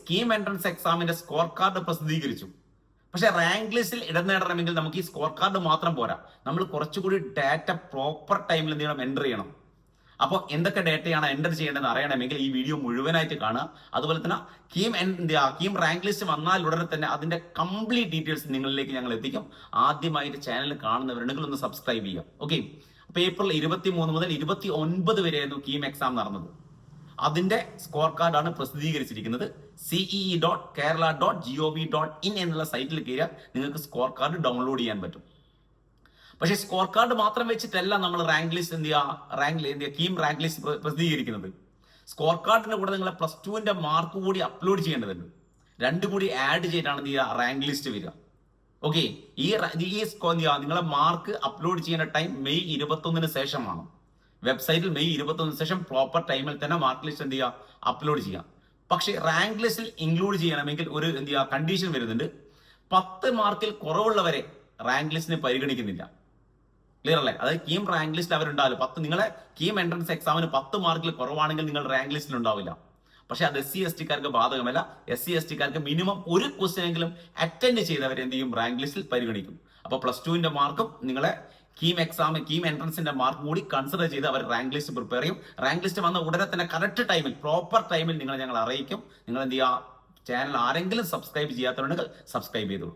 KEAM entrance എക്സാമിന്റെ score card പ്രസിദ്ധീകരിച്ചു. പക്ഷെ റാങ്ക് ലിസ്റ്റിൽ ഇടം നേടണമെങ്കിൽ നമുക്ക് ഈ സ്കോർ കാർഡ് മാത്രം പോരാ, നമ്മൾ കുറച്ചുകൂടി ഡാറ്റ പ്രോപ്പർ ടൈമിൽ എന്ത് ചെയ്യണം, എൻ്റർ ചെയ്യണം. അപ്പോൾ എന്തൊക്കെ ഡേറ്റയാണ് എൻ്റർ ചെയ്യേണ്ടതെന്ന് അറിയണമെങ്കിൽ ഈ വീഡിയോ മുഴുവനായിട്ട് കാണുക. അതുപോലെ തന്നെ കീം റാങ്ക് ലിസ്റ്റ് വന്നാൽ ഉടനെ തന്നെ അതിന്റെ കംപ്ലീറ്റ് ഡീറ്റെയിൽസ് നിങ്ങളിലേക്ക് ഞങ്ങൾ എത്തിക്കും. ആദ്യമായിട്ട് ചാനൽ കാണുന്നവരുണ്ടെങ്കിൽ ഒന്ന് സബ്സ്ക്രൈബ് ചെയ്യുക. ഓക്കെ, അപ്പോൾ ഏപ്രിൽ 23 മുതൽ 29 വരെയായിരുന്നു കീം എക്സാം നടന്നത്. അതിന്റെ സ്കോർ കാർഡാണ് പ്രസിദ്ധീകരിച്ചിരിക്കുന്നത്. cee.kerala.gov.in എന്നുള്ള സൈറ്റിൽ കയറിയാൽ നിങ്ങൾക്ക് സ്കോർ കാർഡ് ഡൗൺലോഡ് ചെയ്യാൻ പറ്റും. പക്ഷേ സ്കോർ കാർഡ് മാത്രം വെച്ചിട്ടല്ല നമ്മൾ rank list KEAM rank list പ്രസിദ്ധീകരിക്കുന്നത്. സ്കോർ കാർഡിന്റെ കൂടെ നിങ്ങളെ +2 മാർക്ക് കൂടി അപ്ലോഡ് ചെയ്യേണ്ടതുണ്ട്. രണ്ടും കൂടി ആഡ് ചെയ്തിട്ടാണ് റാങ്ക് ലിസ്റ്റ് വരിക. ഓക്കെ, നിങ്ങളെ മാർക്ക് അപ്ലോഡ് ചെയ്യുന്ന ടൈം മെയ് 21 ശേഷമാണ്. വെബ്സൈറ്റിൽ മെയ് 21 ശേഷം പ്രോപ്പർ ടൈമിൽ തന്നെ മാർക്ക് ലിസ്റ്റ് അപ്ലോഡ് ചെയ്യാം. പക്ഷേ റാങ്ക് ലിസ്റ്റിൽ ഇൻക്ലൂഡ് ചെയ്യണമെങ്കിൽ ഒരു കണ്ടീഷൻ വരുന്നുണ്ട്. 10 മാർക്കിൽ കുറവുള്ളവരെ റാങ്ക് ലിസ്റ്റിന് പരിഗണിക്കുന്നില്ല. ക്ലിയർ അല്ലേ? അതായത് കീം റാങ്ക് ലിസ്റ്റ് അവരുണ്ടാവില്ല. നിങ്ങളെ കീം എൻട്രൻസ് എക്സാമിന് 10 മാർക്കിൽ കുറവാണെങ്കിൽ നിങ്ങൾ റാങ്ക് ലിസ്റ്റിൽ ഉണ്ടാവില്ല. പക്ഷെ അത് SC/ST ബാധകമല്ല. SC/ST മിനിമം ഒരു ക്വസ്റ്റ്യൻ എങ്കിലും അറ്റൻഡ് ചെയ്തവരെ എന്ത് ചെയ്യും, റാങ്ക് ലിസ്റ്റിൽ പരിഗണിക്കും. അപ്പോൾ +2 മാർക്കും നിങ്ങളെ കീം എൻട്രൻസിന്റെ മാർക്ക് കൂടി കൺസിഡർ ചെയ്ത് അവർ റാങ്ക് ലിസ്റ്റ് പ്രിപ്പയർ ചെയ്യും. റാങ്ക് ലിസ്റ്റ് വന്ന ഉടനെ തന്നെ കറക്റ്റ് ടൈമിൽ പ്രോപ്പർ ടൈമിൽ ഞങ്ങൾ അറിയിക്കും. നിങ്ങൾ എന്ത് ചെയ്യുക, ചാനൽ ആരെങ്കിലും സബ്സ്ക്രൈബ് ചെയ്യാത്തവരുണ്ടെങ്കിൽ സബ്സ്ക്രൈബ് ചെയ്തോളൂ.